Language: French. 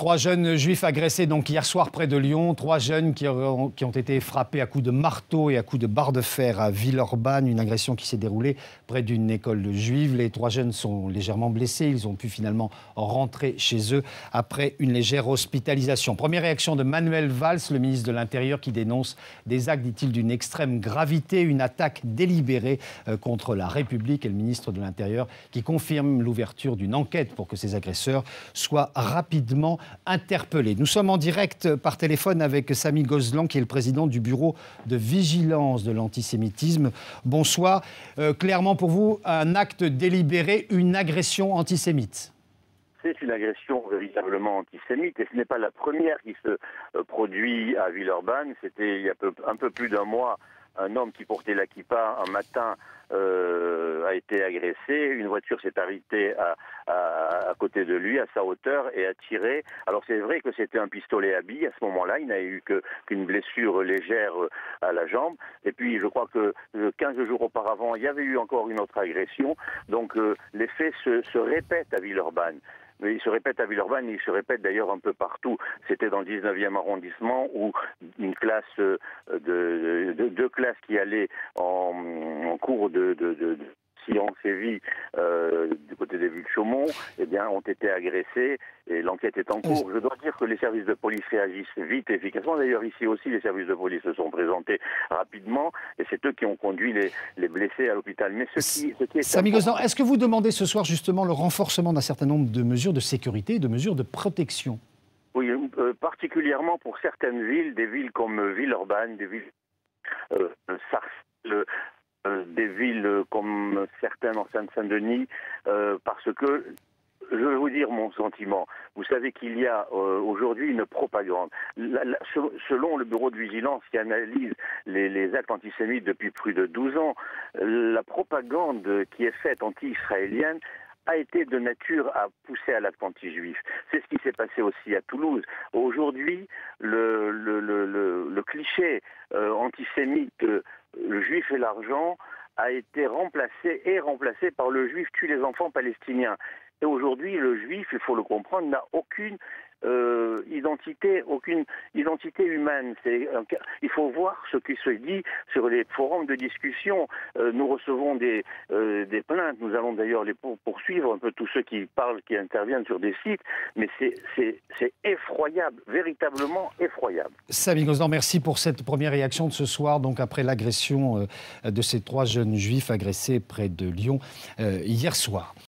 Trois jeunes juifs agressés donc hier soir près de Lyon. Trois jeunes qui ont été frappés à coups de marteau et à coups de barre de fer à Villeurbanne. Une agression qui s'est déroulée près d'une école juive. Les trois jeunes sont légèrement blessés. Ils ont pu finalement rentrer chez eux après une légère hospitalisation. Première réaction de Manuel Valls, le ministre de l'Intérieur, qui dénonce des actes, dit-il, d'une extrême gravité. Une attaque délibérée contre la République. Et le ministre de l'Intérieur qui confirme l'ouverture d'une enquête pour que ces agresseurs soient rapidement interpellés. Nous sommes en direct par téléphone avec Samy Gozlan, qui est le président du bureau de vigilance de l'antisémitisme. Bonsoir. Clairement pour vous, un acte délibéré, une agression antisémite. C'est une agression véritablement antisémite et ce n'est pas la première qui se produit à Villeurbanne. C'était il y a un peu plus d'un mois. Un homme qui portait la kippa un matin a été agressé. Une voiture s'est arrêtée à côté de lui, à sa hauteur, et a tiré. Alors c'est vrai que c'était un pistolet à billes. À ce moment-là, il n'a eu qu'une blessure légère à la jambe. Et puis je crois que 15 jours auparavant, il y avait eu encore une autre agression. Donc les faits se répètent à Villeurbanne. Mais il se répète à Villeurbanne, il se répète d'ailleurs un peu partout. C'était dans le 19e arrondissement où une classe deux classes qui allaient en cours de sciences et vie du côté des vues de Chaumont, eh bien, ont été agressés et l'enquête est en cours. Je dois dire que les services de police réagissent vite et efficacement. D'ailleurs, ici aussi, les services de police se sont présentés rapidement et c'est eux qui ont conduit les blessés à l'hôpital. Mais ce qui est Samy Gozlan, est-ce que vous demandez ce soir justement le renforcement d'un certain nombre de mesures de sécurité et de mesures de protection? Oui, particulièrement pour certaines villes, des villes comme Villeurbanne, des villes Sarcelles, des villes comme certaines en Seine-Saint-Denis, parce que, je vais vous dire mon sentiment, vous savez qu'il y a aujourd'hui une propagande. Selon le bureau de vigilance qui analyse les actes antisémites depuis plus de 12 ans, la propagande qui est faite anti-israélienne a été de nature à pousser à l'acte anti-juif. C'est ce qui s'est passé aussi à Toulouse. Aujourd'hui, le cliché antisémite, le juif et l'argent, a été remplacé par le juif tue les enfants palestiniens. Et aujourd'hui, le juif, il faut le comprendre, n'a aucune identité humaine. Il faut voir ce qui se dit sur les forums de discussion. Nous recevons des plaintes. Nous allons d'ailleurs les poursuivre un peu tous ceux qui parlent, qui interviennent sur des sites. Mais c'est effroyable, véritablement effroyable. Samy Gozlan, merci pour cette première réaction de ce soir, donc après l'agression de ces trois jeunes juifs agressés près de Lyon hier soir.